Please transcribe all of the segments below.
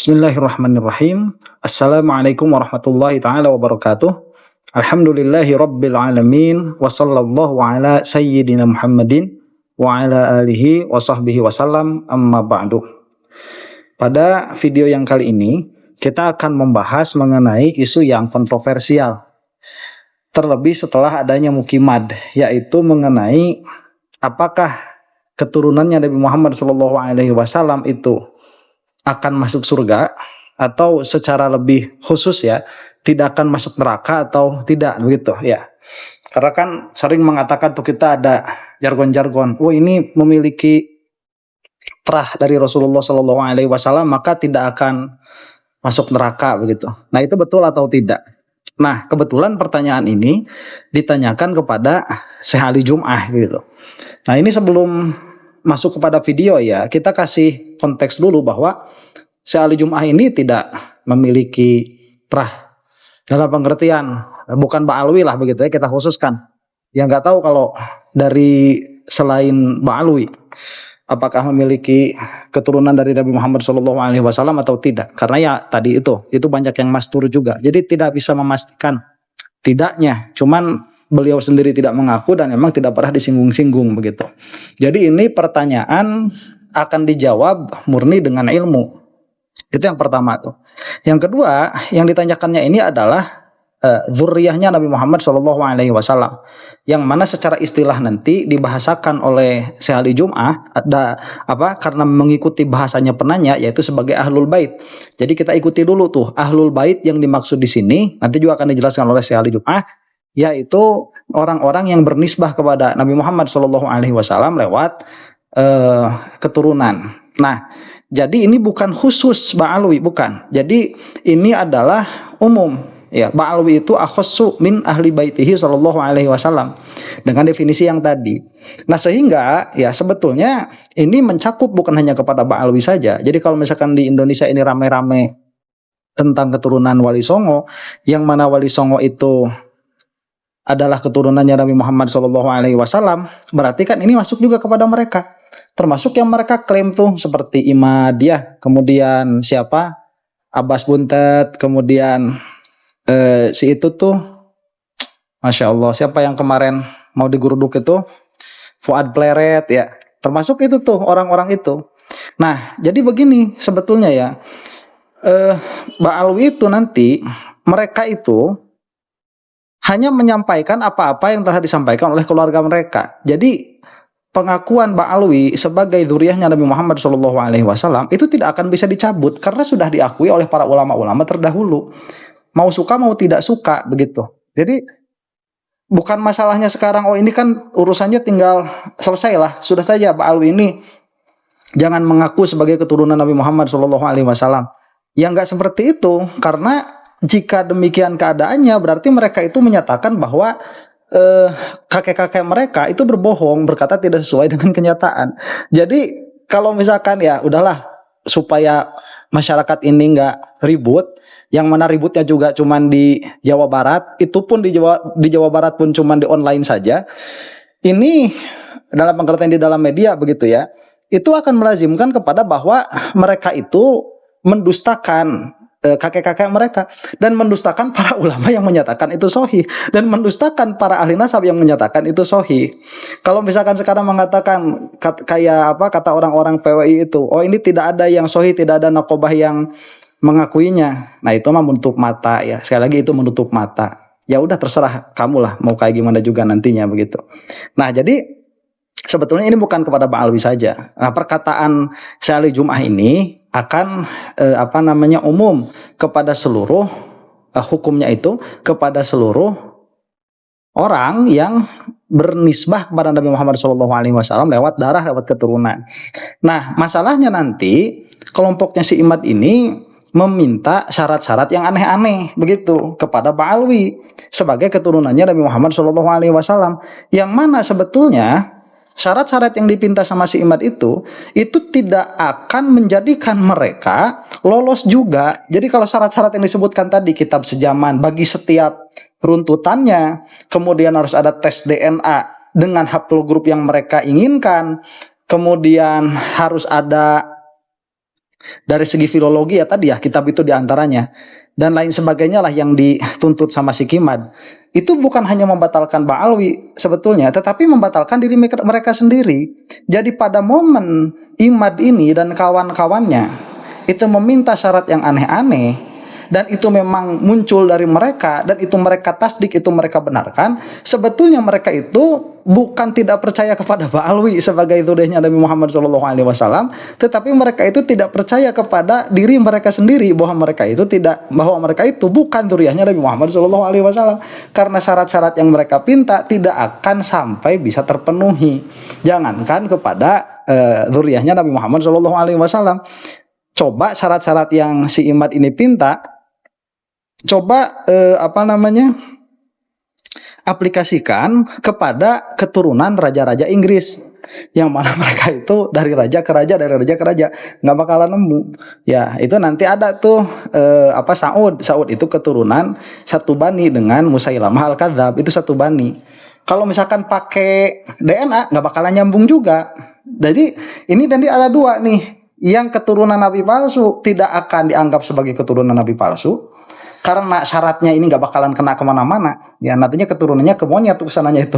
Bismillahirrahmanirrahim. Assalamualaikum warahmatullahi taala wabarakatuh. Alhamdulillahi rabbil alamin wa sallallahu ala sayyidina Muhammadin wa ala alihi wa sahbihi wasallam, amma ba'du. Pada video yang kali ini kita akan membahas mengenai isu yang kontroversial, terlebih setelah adanya mukimad, yaitu mengenai apakah keturunannya Nabi Muhammad SAW itu akan masuk surga atau secara lebih khusus ya tidak akan masuk neraka atau tidak, begitu ya. Karena kan sering mengatakan tuh kita ada jargon-jargon, oh ini memiliki terah dari Rasulullah SAW maka tidak akan masuk neraka, begitu. Nah, itu betul atau tidak? Nah, kebetulan pertanyaan ini ditanyakan kepada Syekh Ali Jum'ah gitu. Nah, ini sebelum masuk kepada video ya, kita kasih konteks dulu bahwa Syekh Ali Jum'ah ini tidak memiliki terah dalam pengertian bukan Ba'alwi lah, begitu ya, kita khususkan. Yang nggak tahu kalau dari selain Ba'alwi apakah memiliki keturunan dari Nabi Muhammad SAW atau tidak, karena ya tadi itu banyak yang mastur juga, jadi tidak bisa memastikan tidaknya, cuman beliau sendiri tidak mengaku dan memang tidak pernah disinggung-singgung, begitu. Jadi ini pertanyaan akan dijawab murni dengan ilmu. Itu yang pertama tuh. Yang kedua, yang ditanyakannya ini adalah zuriyahnya Nabi Muhammad SAW, yang mana secara istilah nanti dibahasakan oleh Syekh Ali Jum'ah ada karena mengikuti bahasanya penanya, yaitu sebagai ahlul bait. Jadi kita ikuti dulu tuh ahlul bait yang dimaksud di sini, nanti juga akan dijelaskan oleh Syekh Ali Jum'ah, yaitu orang-orang yang bernisbah kepada Nabi Muhammad SAW lewat keturunan. Nah, jadi ini bukan khusus Ba'alwi, bukan. Jadi ini adalah umum. Ya, Ba'alwi itu akhassu min ahli baitihi SAW dengan definisi yang tadi. Nah, sehingga ya sebetulnya ini mencakup bukan hanya kepada Ba'alwi saja. Jadi kalau misalkan di Indonesia ini ramai-ramai tentang keturunan Wali Songo, yang mana Wali Songo itu adalah keturunannya Nabi Muhammad SAW, berarti kan ini masuk juga kepada mereka. Termasuk yang mereka klaim tuh seperti Imad ya, kemudian siapa? Abbas Buntet, kemudian si itu tuh, Masya Allah, siapa yang kemarin mau diguruduk itu? Fuad Pleret ya, termasuk itu tuh orang-orang itu. Nah, jadi begini sebetulnya ya, Ba'alwi itu nanti mereka itu hanya menyampaikan apa-apa yang telah disampaikan oleh keluarga mereka. Jadi pengakuan Ba'alwi sebagai dzurriyyahnya Nabi Muhammad SAW itu tidak akan bisa dicabut karena sudah diakui oleh para ulama-ulama terdahulu. Mau suka mau tidak suka, begitu. Jadi bukan masalahnya sekarang, oh ini kan urusannya tinggal selesai lah, sudah saja Ba'alwi ini jangan mengaku sebagai keturunan Nabi Muhammad SAW. Ya nggak seperti itu, karena jika demikian keadaannya berarti mereka itu menyatakan bahwa kakek-kakek mereka itu berbohong, berkata tidak sesuai dengan kenyataan. Jadi kalau misalkan ya udahlah, supaya masyarakat ini nggak ribut, yang mana ributnya juga cuman di Jawa Barat, itu pun di Jawa Barat pun cuman di online saja. Ini dalam pengertian di dalam media, begitu ya, itu akan melazimkan kepada bahwa mereka itu mendustakan kakek-kakek mereka, dan mendustakan para ulama yang menyatakan itu sahih, dan mendustakan para ahli nasab yang menyatakan itu sahih. Kalau misalkan sekarang mengatakan kayak apa kata orang-orang PWI itu, oh ini tidak ada yang sahih, tidak ada nakobah yang mengakuinya. Nah, itu mah menutup mata ya. Sekali lagi itu menutup mata. Ya udah terserah kamu lah mau kayak gimana juga nantinya, begitu. Nah, jadi sebetulnya ini bukan kepada Ba'alwi saja. Nah, perkataan Syekh Ali Jum'ah ini akan umum kepada seluruh hukumnya itu kepada seluruh orang yang bernisbah kepada Nabi Muhammad SAW lewat darah, lewat keturunan. Nah, masalahnya nanti kelompoknya si Imad ini meminta syarat-syarat yang aneh-aneh begitu kepada Ba'alwi sebagai keturunannya Nabi Muhammad SAW, yang mana sebetulnya syarat-syarat yang dipinta sama si Imad itu tidak akan menjadikan mereka lolos juga. Jadi kalau syarat-syarat yang disebutkan tadi, kitab sejaman bagi setiap runtutannya, kemudian harus ada tes DNA dengan haplogrup grup yang mereka inginkan, kemudian harus ada Dari segi filologi ya tadi ya, kitab itu diantaranya. Dan lain sebagainya lah yang dituntut sama si Kimad. Itu bukan hanya membatalkan Ba'alwi sebetulnya, tetapi membatalkan diri mereka sendiri. Jadi pada momen Imad ini dan kawan-kawannya itu meminta syarat yang aneh-aneh, dan itu memang muncul dari mereka, dan itu mereka tasdik, itu mereka benarkan, sebetulnya mereka itu bukan tidak percaya kepada Ba'alwi sebagai dzurriyyahnya Nabi Muhammad SAW, tetapi mereka itu tidak percaya kepada diri mereka sendiri bahwa mereka itu bukan dzurriyyahnya Nabi Muhammad SAW, karena syarat-syarat yang mereka pinta tidak akan sampai bisa terpenuhi, jangankan kepada dzurriyyahnya Nabi Muhammad SAW. Coba syarat-syarat yang si Imad ini pinta, coba aplikasikan kepada keturunan raja-raja Inggris, yang mana mereka itu dari raja ke raja, nggak bakalan nemu. Ya itu nanti ada tuh Saud itu keturunan satu bani dengan Musailamah al-Kadzab, itu satu bani. Kalau misalkan pakai DNA nggak bakalan nyambung juga. Jadi ini nanti ada dua nih. Yang keturunan nabi palsu tidak akan dianggap sebagai keturunan nabi palsu karena syaratnya ini nggak bakalan kena kemana-mana. Ya nantinya keturunannya ke monyet tuh kesananya itu.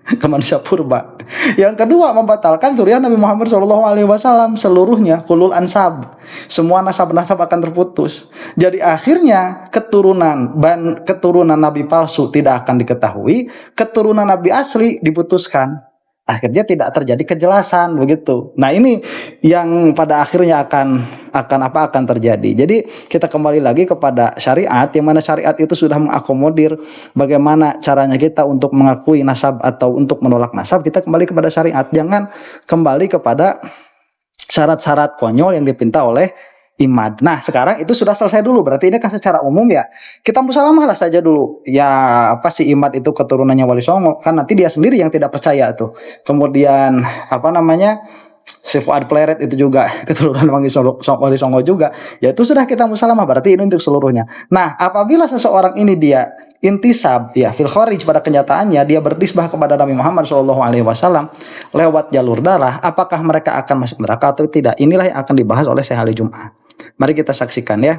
Ke manusia purba. Yang kedua, membatalkan dzurriyyah Nabi Muhammad SAW seluruhnya, kulul ansab. Semua nasab-nasab akan terputus. Jadi akhirnya keturunan nabi palsu tidak akan diketahui, keturunan nabi asli diputuskan. Akhirnya tidak terjadi kejelasan begitu. Nah ini yang pada akhirnya akan terjadi. Jadi kita kembali lagi kepada syariat, yang mana syariat itu sudah mengakomodir bagaimana caranya kita untuk mengakui nasab atau untuk menolak nasab. Kita kembali kepada syariat, jangan kembali kepada syarat-syarat konyol yang dipinta oleh Imad. Nah sekarang itu sudah selesai dulu, berarti ini kan secara umum ya kita musalamah lah saja dulu. Ya si Imad itu keturunannya Wali Songo, kan nanti dia sendiri yang tidak percaya tuh. Kemudian si Fuad Pleret itu juga keturunan Wali Songo juga. Ya itu sudah kita musalamah, berarti ini untuk seluruhnya. Nah apabila seseorang ini dia intisab ya fil kharij, pada kenyataannya dia berdisbah kepada Nabi Muhammad SAW lewat jalur darah, apakah mereka akan masuk neraka atau tidak? Inilah yang akan dibahas oleh Syekh Ali Jum'ah. Mari kita saksikan ya.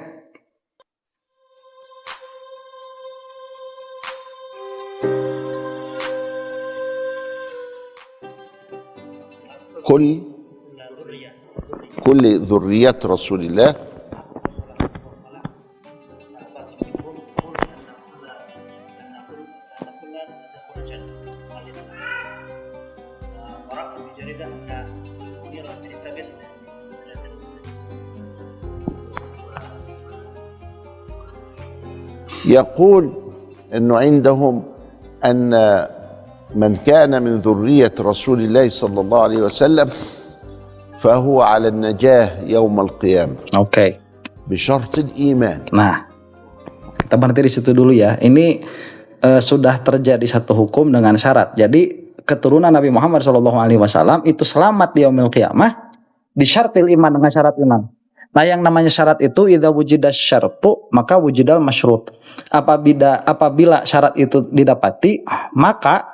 كل ذرية رسول الله يقول أنه عندهم أن من كان من ذرية رسول الله صلى الله عليه وسلم فهو على النجاة يوم القيامة. Oke. بشرط الإيمان. Nah, kita berhenti di situ dulu ya. Ini sudah terjadi satu hukum dengan syarat. Jadi keturunan Nabi Muhammad SAW itu selamat di yaumil qiyamah bisyartil iman, dengan syarat iman. Nah yang namanya syarat itu idza wujidas syartu maka wujidal masyrut. Apabila syarat itu didapati maka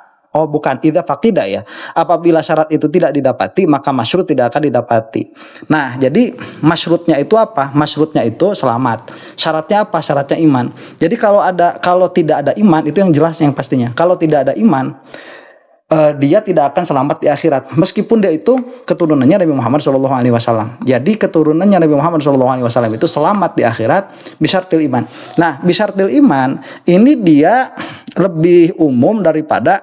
idza faqida ya. Apabila syarat itu tidak didapati maka masyrut tidak akan didapati. Nah, jadi masyrutnya itu apa? Masyrutnya itu selamat. Syaratnya apa? Syaratnya iman. Jadi kalau tidak ada iman, itu yang jelas yang pastinya. Kalau tidak ada iman, dia tidak akan selamat di akhirat, meskipun dia itu keturunannya Nabi Muhammad SAW. Jadi keturunannya Nabi Muhammad SAW itu selamat di akhirat bisyartil iman. Nah bisyartil iman ini dia lebih umum daripada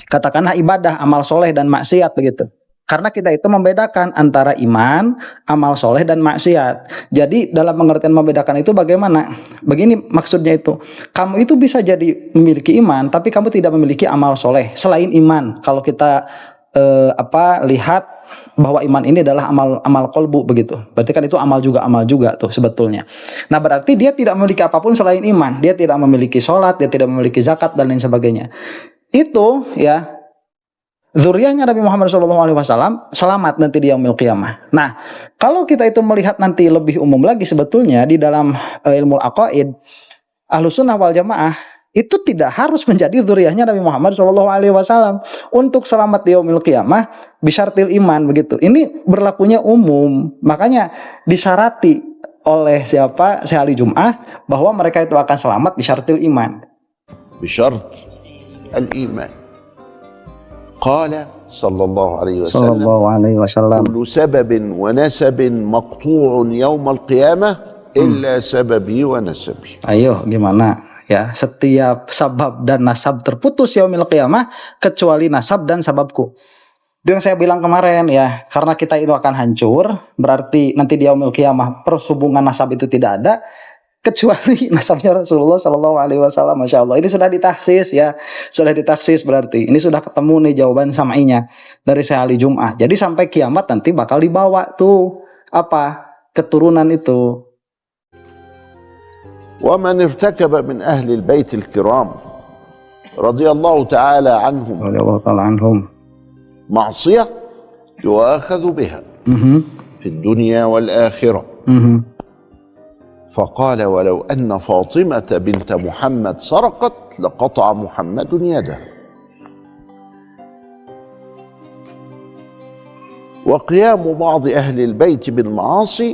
katakanlah ibadah, amal soleh dan maksiat begitu. Karena kita itu membedakan antara iman, amal soleh dan maksiat. Jadi dalam pengertian membedakan itu bagaimana? Begini maksudnya itu. Kamu itu bisa jadi memiliki iman, tapi kamu tidak memiliki amal soleh selain iman. Kalau kita lihat bahwa iman ini adalah amal kolbu begitu. Berarti kan itu amal juga tuh sebetulnya. Nah berarti dia tidak memiliki apapun selain iman. Dia tidak memiliki sholat, dia tidak memiliki zakat dan lain sebagainya. Itu ya. Dzurriyyahnya Nabi Muhammad SAW selamat nanti di yaumil qiyamah. Nah, kalau kita itu melihat nanti lebih umum lagi sebetulnya di dalam ilmu aqaid, Ahlussunnah wal Jamaah itu tidak harus menjadi dzurriyyahnya Nabi Muhammad SAW untuk selamat di yaumil qiyamah bisyartil iman begitu. Ini berlakunya umum. Makanya disyarati oleh siapa? Syekh Ali Jum'ah bahwa mereka itu akan selamat bisyartil iman. Bisyart al-iman. Qala sallallahu alaihi wasallam kullu sababin wa nasabin maqtu'un yaumal qiyamah illa sababi wa nasabi. Ayo gimana? Ya, setiap sabab dan nasab terputus yaumil qiyamah kecuali nasab dan sababku. Itu yang saya bilang kemarin ya, karena kita itu akan hancur, berarti nanti di yaumil qiyamah perhubungan nasab itu tidak ada kecuali nasabnya Rasulullah Shallallahu Alaihi Wasallam. Masya Allah, ini sudah ditaksis ya, sudah ditaksis berarti ini sudah ketemu nih jawaban samainya dari Syekh Ali Jum'ah. Jadi sampai kiamat nanti bakal dibawa tuh apa keturunan itu. ومن ارتكب من أهل البيت الكرام رضي الله تعالى عنهم معصية يؤاخذ بها في الدنيا والآخرة فقال ولو أن فاطمة بنت محمد سرقت لقطع محمد يدها. وقيام بعض أهل البيت بالمعاصي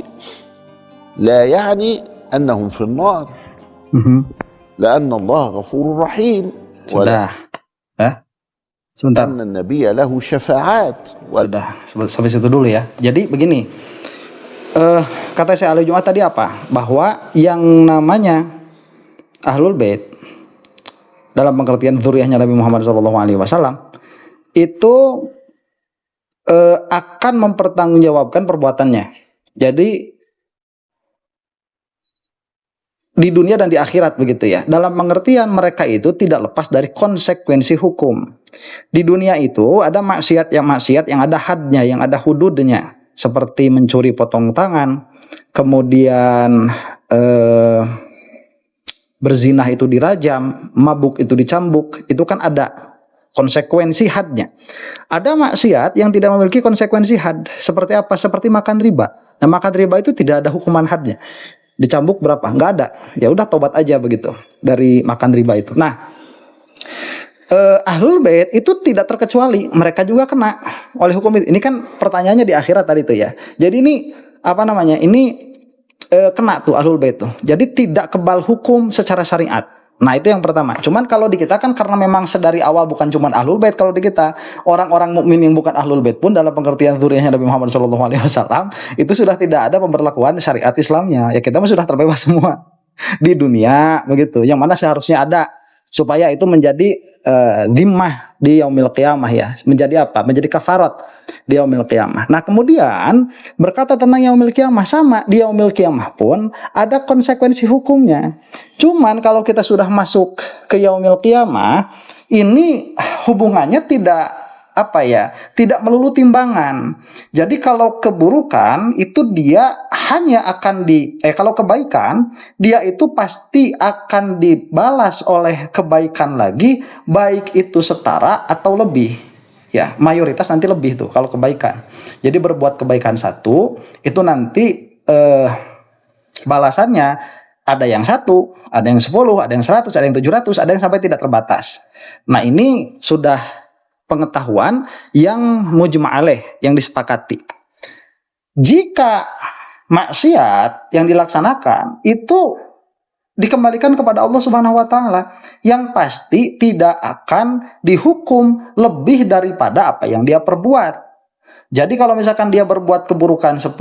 لا يعني أنهم في النار لأن الله غفور رحيم sudah sebentar أن النبي له شفاعات sudah sampai situ dulu ya. Jadi begini, kata Syekh Ali Jum'ah tadi apa? Bahwa yang namanya Ahlul Bait dalam pengertian dzurriyyahnya Nabi Muhammad SAW itu akan mempertanggungjawabkan perbuatannya. Jadi di dunia dan di akhirat begitu ya. Dalam pengertian mereka itu tidak lepas dari konsekuensi hukum. Di dunia itu ada maksiat yang ada hadnya, yang ada hududnya, seperti mencuri potong tangan, kemudian berzinah itu dirajam, mabuk itu dicambuk, itu kan ada konsekuensi hadnya. Ada maksiat yang tidak memiliki konsekuensi had. Seperti apa? Seperti makan riba. Nah, makan riba itu tidak ada hukuman hadnya. Dicambuk berapa? Nggak ada. Ya udah tobat aja begitu dari makan riba itu. Nah, Ahlul Bait itu tidak terkecuali, mereka juga kena oleh hukum itu. Ini kan pertanyaannya di akhirat tadi itu ya. Jadi ini apa namanya? Ini kena tuh Ahlul Bait tuh. Jadi tidak kebal hukum secara syariat. Nah, itu yang pertama. Cuman kalau di kita kan karena memang sedari awal bukan cuma Ahlul Bait, kalau di kita orang-orang mukmin yang bukan Ahlul Bait pun dalam pengertian dzurriyyahnya Nabi Muhammad SAW itu sudah tidak ada pemberlakuan syariat Islamnya. Ya kita mah sudah terbebas semua di dunia begitu. Yang mana seharusnya ada supaya itu menjadi dhimmah di yaumil qiyamah ya. Menjadi apa? Menjadi kafarat di yaumil qiyamah. Nah, kemudian berkata tentang yaumil qiyamah, sama di yaumil qiyamah pun ada konsekuensi hukumnya. Cuman kalau kita sudah masuk ke yaumil qiyamah, ini hubungannya tidak apa ya, tidak melulu timbangan. Jadi kalau keburukan itu dia hanya akan kalau kebaikan dia itu pasti akan dibalas oleh kebaikan lagi, baik itu setara atau lebih. Ya, mayoritas nanti lebih tuh kalau kebaikan. Jadi berbuat kebaikan satu itu nanti balasannya ada yang 1, ada yang 10, ada yang 100, ada yang 700, ada yang sampai tidak terbatas. Nah, ini sudah pengetahuan yang mujma' alaih, yang disepakati. Jika maksiat yang dilaksanakan itu dikembalikan kepada Allah Subhanahu wa taala, yang pasti tidak akan dihukum lebih daripada apa yang dia perbuat. Jadi kalau misalkan dia berbuat keburukan 10,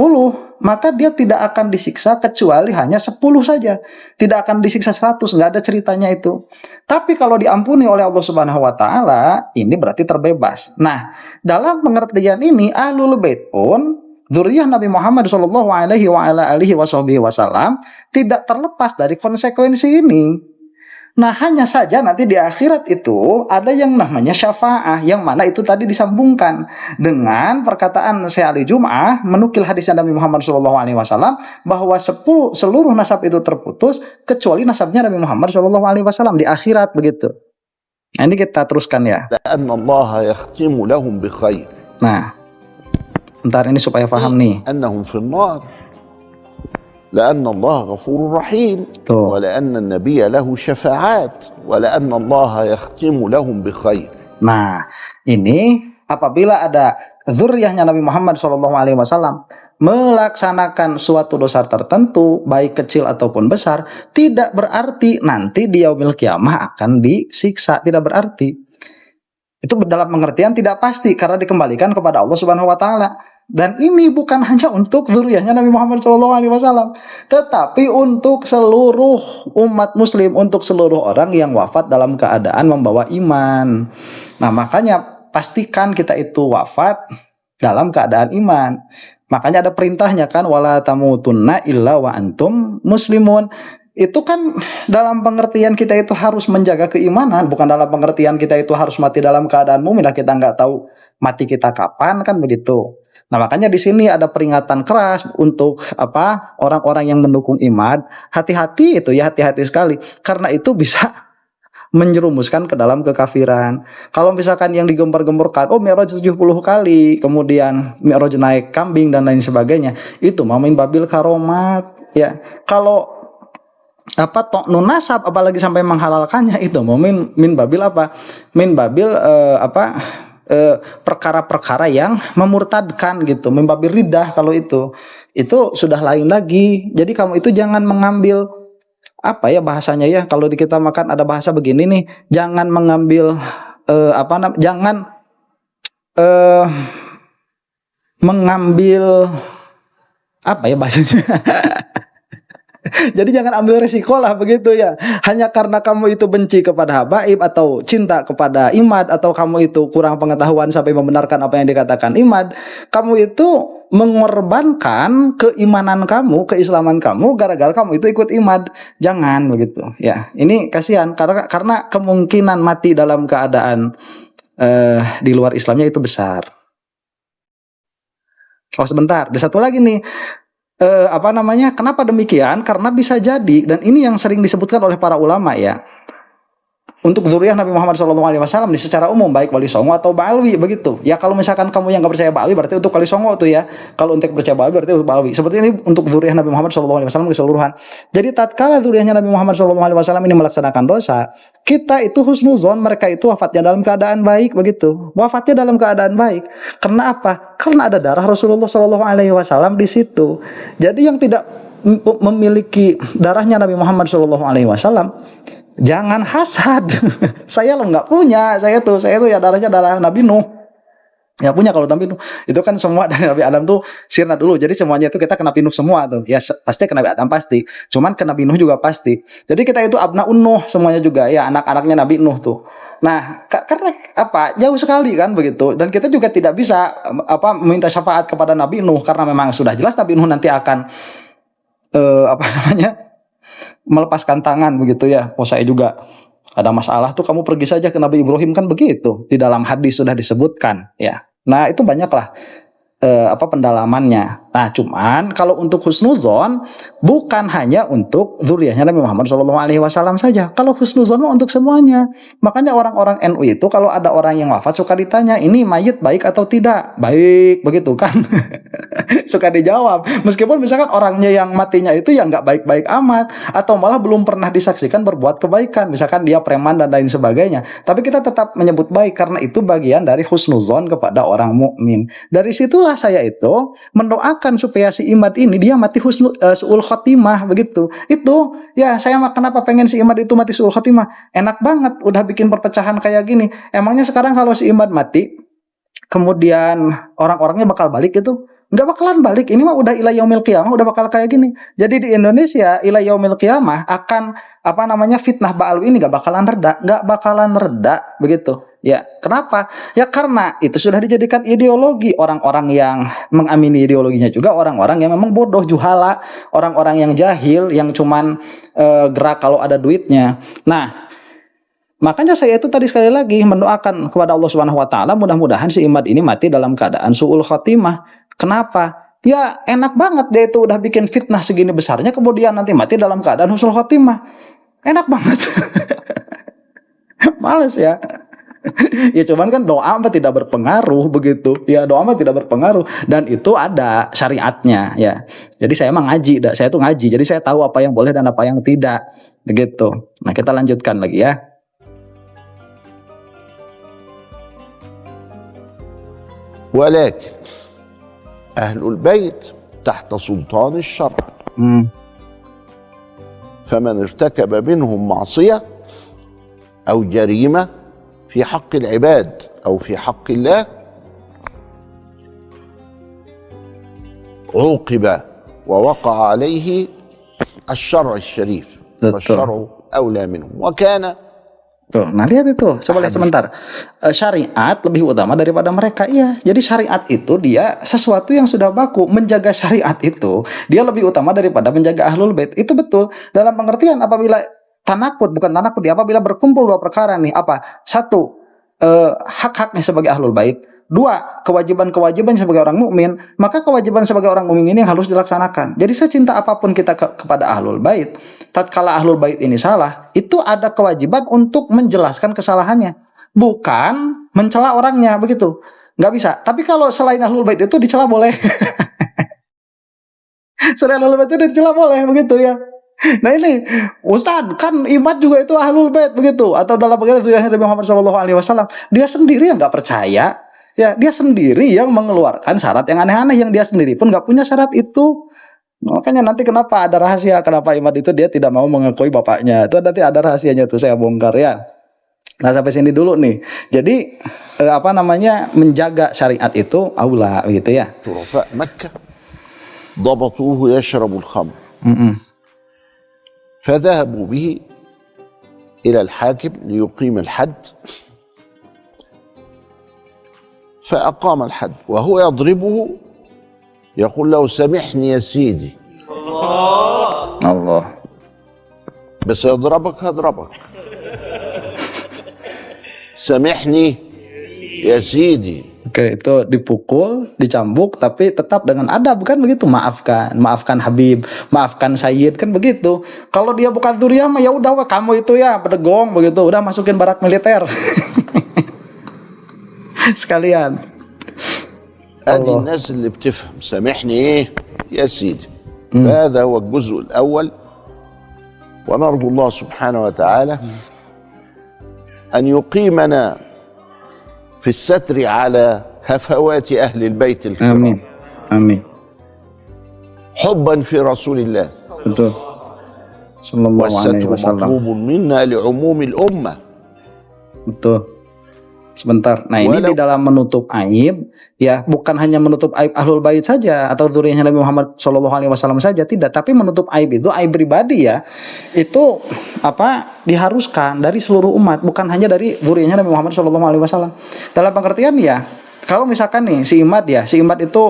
maka dia tidak akan disiksa kecuali hanya 10 saja. Tidak akan disiksa 100, nggak ada ceritanya itu. Tapi kalau diampuni oleh Allah Subhanahu wa taala, ini berarti terbebas. Nah, dalam pengertian ini Ahlul Bait pun dzurriyyah Nabi Muhammad sallallahu alaihi wasallam tidak terlepas dari konsekuensi ini. Nah, hanya saja nanti di akhirat itu ada yang namanya syafa'ah, yang mana itu tadi disambungkan dengan perkataan Syekh Ali Jum'ah menukil hadisnya Nabi Muhammad SAW bahwa seluruh nasab itu terputus kecuali nasabnya Nabi Muhammad SAW di akhirat begitu. Nah, ini kita teruskan ya. Allah yakhtimu lahum bi khair. Nah, ntar ini supaya paham nih. Annahum fin nar لأن الله غفور رحيم Tuh. ولأن النبي له شفاعات ولأن الله يختم لهم بخير. Nah, ini apabila ada zuriyahnya Nabi Muhammad SAW melaksanakan suatu dosa tertentu, baik kecil ataupun besar, tidak berarti nanti di yaumil kiamah akan disiksa, tidak berarti. Itu dalam pengertian tidak pasti karena dikembalikan kepada Allah Subhanahu wa taala. Dan ini bukan hanya untuk zuriyahnya Nabi Muhammad SAW, tetapi untuk seluruh umat muslim, untuk seluruh orang yang wafat dalam keadaan membawa iman. Nah, makanya pastikan kita itu wafat dalam keadaan iman. Makanya ada perintahnya kan, wala tamutunna illa wa antum muslimun. Itu kan dalam pengertian kita itu harus menjaga keimanan, bukan dalam pengertian kita itu harus mati dalam keadaan mukmin. Kita nggak tahu mati kita kapan, kan begitu. Nah, makanya di sini ada peringatan keras untuk orang-orang yang mendukung iman. Hati-hati itu ya, hati-hati sekali, karena itu bisa menjerumuskan ke dalam kekafiran. Kalau misalkan yang digembar-gemborkan, Mi'raj 70 kali, kemudian Mi'raj naik kambing dan lain sebagainya, itu min babil karomat ya. Kalau ta'nun nasab apalagi sampai menghalalkannya, itu min babil min babil perkara-perkara yang memurtadkan gitu, min babil riddah. Kalau itu sudah lain lagi. Jadi kamu itu jangan mengambil bahasanya ya, kalau di kita makan ada bahasa begini nih, jangan mengambil jangan mengambil bahasanya jadi jangan ambil resiko lah begitu ya. Hanya karena kamu itu benci kepada habaib atau cinta kepada imad, atau kamu itu kurang pengetahuan sampai membenarkan apa yang dikatakan imad, kamu itu mengorbankan keimanan kamu, keislaman kamu gara-gara kamu itu ikut imad. Jangan begitu ya. Ini kasihan karena kemungkinan mati dalam keadaan di luar Islamnya itu besar. Oh sebentar, ada satu lagi nih. Kenapa demikian? Karena bisa jadi, dan ini yang sering disebutkan oleh para ulama ya, untuk zuriyah Nabi Muhammad SAW ini secara umum, baik wali songo atau ba'alwi begitu. Ya kalau misalkan kamu yang nggak percaya ba'alwi berarti untuk wali songo tuh ya. Kalau untuk percaya ba'alwi berarti untuk ba'alwi. Seperti ini untuk zuriyah Nabi Muhammad SAW keseluruhan. Jadi tatkala zuriyahnya Nabi Muhammad SAW ini melaksanakan dosa, kita itu husnuzon, mereka itu wafatnya dalam keadaan baik begitu. Wafatnya dalam keadaan baik. Karena apa? Karena ada darah Rasulullah SAW di situ. Jadi yang tidak memiliki darahnya Nabi Muhammad SAW, jangan hasad. Saya lo nggak punya, saya tuh ya darahnya darah Nabi Nuh. Ya punya kalau Nabi Nuh. Itu kan semua dari Nabi Adam tuh sirna dulu. Jadi semuanya itu kita kena Nabi Nuh semua tuh. Ya pasti kena Nabi Adam pasti. Cuman kena Nabi Nuh juga pasti. Jadi kita itu abnaun Nuh semuanya juga ya, anak-anaknya Nabi Nuh tuh. Nah, karena jauh sekali kan begitu. Dan kita juga tidak bisa meminta syafaat kepada Nabi Nuh karena memang sudah jelas Nabi Nuh nanti akan melepaskan tangan begitu ya. Saya juga ada masalah tuh, kamu pergi saja ke Nabi Ibrahim, kan begitu. Di dalam hadis sudah disebutkan ya. Nah, itu banyaklah pendalamannya. Nah, cuman kalau untuk husnuzon bukan hanya untuk zuriyahnya Nabi Muhammad SAW saja. Kalau husnuzon untuk semuanya. Makanya orang-orang NU itu kalau ada orang yang wafat suka ditanya, ini mayit baik atau tidak? Baik, begitu kan? Suka dijawab. Meskipun misalkan orangnya yang matinya itu ya nggak baik-baik amat, atau malah belum pernah disaksikan berbuat kebaikan. Misalkan dia preman dan lain sebagainya. Tapi kita tetap menyebut baik karena itu bagian dari husnuzon kepada orang mukmin. Dari situlah saya itu mendoakan supaya si Imad ini dia mati su'ul khotimah begitu. Itu ya saya kenapa pengen si Imad itu mati su'ul khotimah? Enak banget udah bikin perpecahan kayak gini. Emangnya sekarang kalau si Imad mati kemudian orang-orangnya bakal balik itu? Nggak bakalan balik. Ini mah udah ila yaumil qiyamah udah bakal kayak gini. Jadi di Indonesia ila yaumil qiyamah akan fitnah ba'alwi ini nggak bakalan reda begitu. Ya, kenapa? Ya karena itu sudah dijadikan ideologi. Orang-orang yang mengamini ideologinya juga orang-orang yang memang bodoh, juhala, orang-orang yang jahil, yang cuman gerak kalau ada duitnya. Nah, makanya saya itu tadi sekali lagi mendoakan kepada Allah Subhanahu wa taala mudah-mudahan si Imad ini mati dalam keadaan su'ul khotimah. Kenapa? Ya enak banget dia itu udah bikin fitnah segini besarnya kemudian nanti mati dalam keadaan husnul khotimah. Enak banget. Males ya. Ya cuman kan doa mah tidak berpengaruh begitu. Ya doa mah tidak berpengaruh dan itu ada syariatnya ya. Jadi saya emang ngaji, saya tuh ngaji. Jadi saya tahu apa yang boleh dan apa yang tidak begitu. Nah, kita lanjutkan lagi ya. ولكن أهل البيت تحت سلطان الشرع فمن ارتكب منهم معصية أو جريمة في حق العباد أو في حق الله عوقب ووقع عليه الشرع الشريف فالشرع أولى منه وكان. Tuh, nah lihat itu, coba lihat sebentar. Syariat lebih utama daripada mereka. Iya, jadi syariat itu dia sesuatu yang sudah baku. Menjaga syariat itu dia lebih utama daripada menjaga ahlul bait. Itu betul. Dalam pengertian apabila tanakut, bukan tanakut, apabila berkumpul dua perkara nih, apa? Satu, hak-haknya sebagai ahlul bait. Dua, kewajiban-kewajiban sebagai orang mukmin, maka kewajiban sebagai orang mukmin ini yang harus dilaksanakan. Jadi secinta apapun kita kepada ahlul bait, tatkala ahlul bait ini salah, itu ada kewajiban untuk menjelaskan kesalahannya, bukan mencela orangnya begitu. Nggak bisa. Tapi kalau selain ahlul bait itu dicela boleh. Selain ahlul bait itu dicela boleh begitu ya. Nah ini Ustadz kan Imad juga itu ahlul bait begitu, atau dalam pengertian Nabi Muhammad SAW, dia sendiri yang nggak percaya. Ya, dia sendiri yang mengeluarkan syarat yang aneh-aneh yang dia sendiri pun nggak punya syarat itu. Makanya nanti kenapa ada rahasia, kenapa Imad itu dia tidak mau mengakui bapaknya. Itu nanti ada rahasianya tuh saya bongkar ya. Nah sampai sini dulu nih. Jadi menjaga syariat itu aula gitu ya. شرفاء مكة ضبطوه يشرب الخمر فذهبوا به إلى الحاكم ليقيم الحد فأقام الحد وهو يضربه يقول له سامحني يا سيدي Allah. بس يضربك هضربك سامحني يا سيدي. Oke, itu dipukul, dicambuk, tapi tetap dengan adab, bukan begitu? Maafkan Habib, maafkan Sayyid, kan begitu. Kalau dia bukan dzurriyyah mah ya udah, kamu itu ya pedegong begitu, udah masukin barak militer. Sekalian. ادي الناس اللي بتفهم سامحني ايه يا سيدي. فهذا هو الجزء الاول ونرجو الله سبحانه وتعالى ان يقيمنا في الستر على هفوات اهل البيت الكرام. Amin. Amin. حبا في رسول الله. Betul. Sallallahu alaihi والستر wasallam. مطلوب منا لعموم الامه. Betul. Sebentar. Nah, ini di dalam menutup aib ya, bukan hanya menutup aib ahlul bait saja atau dzurriyyah Nabi Muhammad SAW saja, tidak, tapi menutup aib itu aib pribadi ya. Itu diharuskan dari seluruh umat, bukan hanya dari dzurriyyah Nabi Muhammad SAW. Dalam pengertian ya, kalau misalkan nih si Imad itu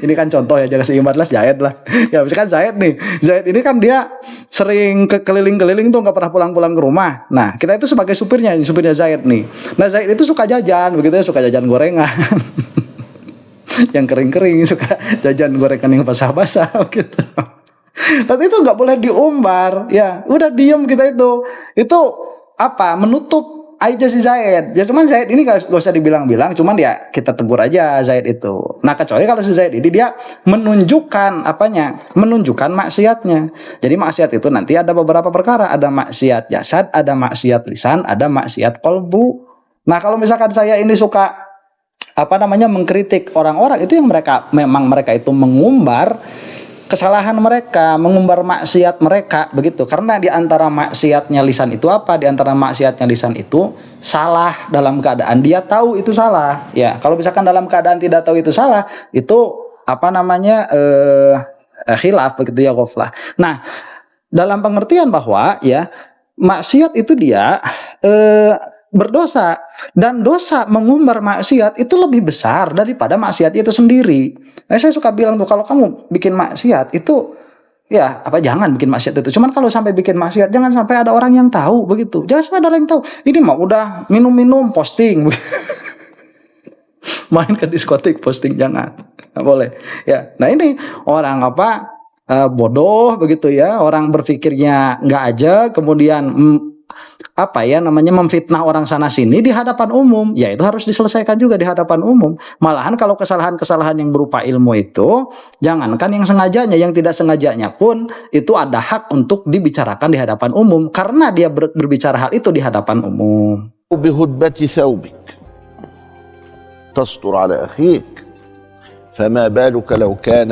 ini kan contoh ya, jangan si Imad lah, Zaid lah. Ya misalkan Zaid nih, Zaid ini kan dia sering keliling-keliling tuh, nggak pernah pulang-pulang ke rumah. Nah kita itu sebagai supirnya Zaid nih. Nah Zaid itu suka jajan begitu ya, suka jajan gorengan yang kering-kering, suka jajan gorengan yang basah-basah gitu. Dan itu nggak boleh diumbar ya, udah diem kita itu menutup aibnya si Zaid. Ya cuman Zaid ini gak usah dibilang-bilang, cuman ya kita tegur aja Zaid itu. Nah kecuali kalau si Zaid ini dia menunjukkan menunjukkan maksiatnya. Jadi maksiat itu nanti ada beberapa perkara, ada maksiat jasad, ada maksiat lisan, ada maksiat kolbu. Nah kalau misalkan saya ini suka mengkritik orang-orang itu, yang mereka itu mengumbar kesalahan mereka, mengumbar maksiat mereka begitu. Karena di antara maksiatnya lisan itu Di antara maksiatnya lisan itu salah dalam keadaan dia tahu itu salah. Ya, kalau misalkan dalam keadaan tidak tahu itu salah, itu khilaf begitu ya, ghaflah. Nah, dalam pengertian bahwa ya maksiat itu dia berdosa, dan dosa mengumbar maksiat itu lebih besar daripada maksiat itu sendiri. Nah, saya suka bilang tuh, kalau kamu bikin maksiat itu ya jangan bikin maksiat itu. Cuman kalau sampai bikin maksiat, jangan sampai ada orang yang tahu begitu. Jangan sampai ada orang yang tahu. Ini mah udah minum-minum posting. Main ke diskotik posting, jangan. Nggak boleh. Ya. Nah, ini orang bodoh begitu ya. Orang berpikirnya nggak aja, kemudian memfitnah orang sana sini di hadapan umum, ya itu harus diselesaikan juga di hadapan umum. Malahan kalau kesalahan-kesalahan yang berupa ilmu itu, jangankan yang sengajanya, yang tidak sengajanya pun itu ada hak untuk dibicarakan di hadapan umum karena dia berbicara hal itu di hadapan umum. بهدبة ثوبك تستر على أخيك فما بالك لو كان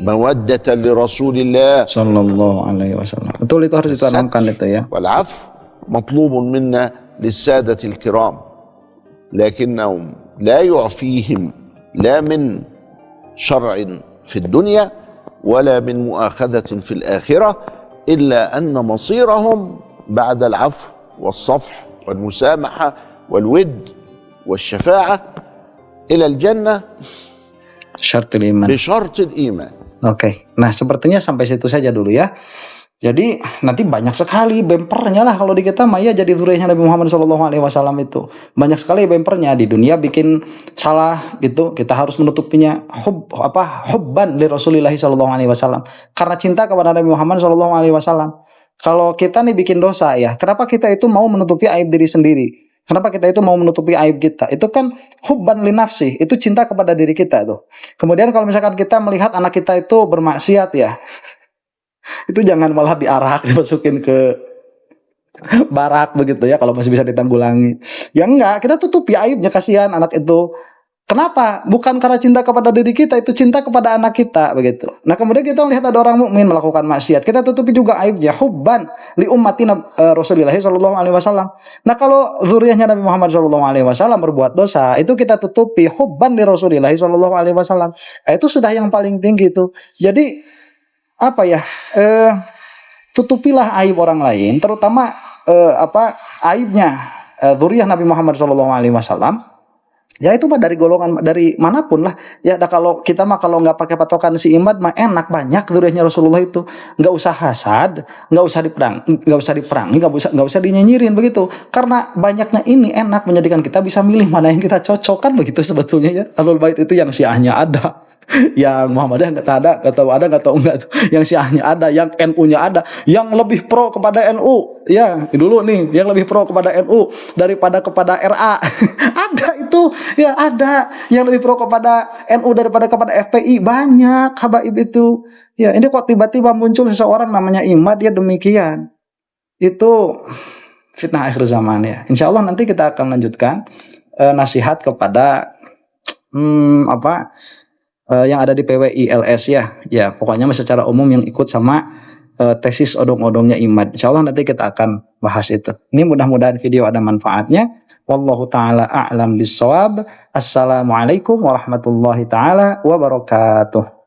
مودة لرسول الله Sallallahu alaihi wasallam. Betul, itu harus ditanamkan itu ya. والعفو مطلوب منا للسادة الكرام لكنهم لا يعفيهم لا من شرع في الدنيا ولا من مؤاخذة في الآخرة إلا أن مصيرهم بعد العفو والصفح والمسامحة والود والشفاعة إلى الجنة Syartul iman. بشرط الإيمان. Oke, nah sepertinya sampai situ saja dulu ya. Jadi nanti banyak sekali bempernya lah kalau di kita Maya jadi zuriyahnya Nabi Muhammad SAW itu banyak sekali bempernya. Di dunia bikin salah gitu, kita harus menutupinya hubban li Rasulillah SAW karena cinta kepada Nabi Muhammad SAW. Kalau kita nih bikin dosa ya, kenapa kita itu mau menutupi aib diri sendiri? Kenapa kita itu mau menutupi aib kita? Itu kan hubban li nafsi, itu cinta kepada diri kita tuh. Kemudian kalau misalkan kita melihat anak kita itu bermaksiat ya, itu jangan malah diarak, dimasukin ke barak begitu ya, kalau masih bisa ditanggulangi. Ya enggak, kita tutupi aibnya, kasihan anak itu. Kenapa? Bukan karena cinta kepada diri kita, itu cinta kepada anak kita begitu. Nah, kemudian kita melihat ada orang mukmin melakukan maksiat, kita tutupi juga aibnya, hubban li ummati Rasulullah SAW. Nah, kalau zuriyahnya Nabi Muhammad SAW berbuat dosa, itu kita tutupi hubban li Rasulullah SAW. Itu sudah yang paling tinggi itu. Jadi tutupilah aib orang lain, terutama aibnya zuriyah Nabi Muhammad SAW. Ya itu mah dari golongan dari manapun lah. Ya kalau kita mah kalau nggak pakai patokan si Imad mah enak, banyak zuriyahnya Rasulullah itu. Nggak usah hasad, nggak usah diperangi, nggak usah dinyinyirin begitu. Karena banyaknya ini enak menjadikan kita bisa milih mana yang kita cocok, kan begitu sebetulnya ya. Ahlul Bait itu yang Syiahnya ada, yang Muhammadiyah nggak tahu enggak. Yang Syiahnya ada, yang NU-nya ada, yang lebih pro kepada NU. Ya, dulu nih yang lebih pro kepada NU daripada kepada RA. Ada itu, ya ada yang lebih pro kepada NU daripada kepada FPI, banyak habaib itu. Ya, ini kok tiba-tiba muncul seseorang namanya Imad, dia demikian. Itu fitnah akhir zaman ya. Insya Allah nanti kita akan lanjutkan nasihat kepada yang ada di PWI LS ya. Ya, pokoknya secara umum yang ikut sama tesis odong-odongnya Imad. Insya Allah nanti kita akan bahas itu. Ini mudah-mudahan video ada manfaatnya. Wallahu ta'ala a'lam bissawab. Assalamualaikum warahmatullahi ta'ala wabarakatuh.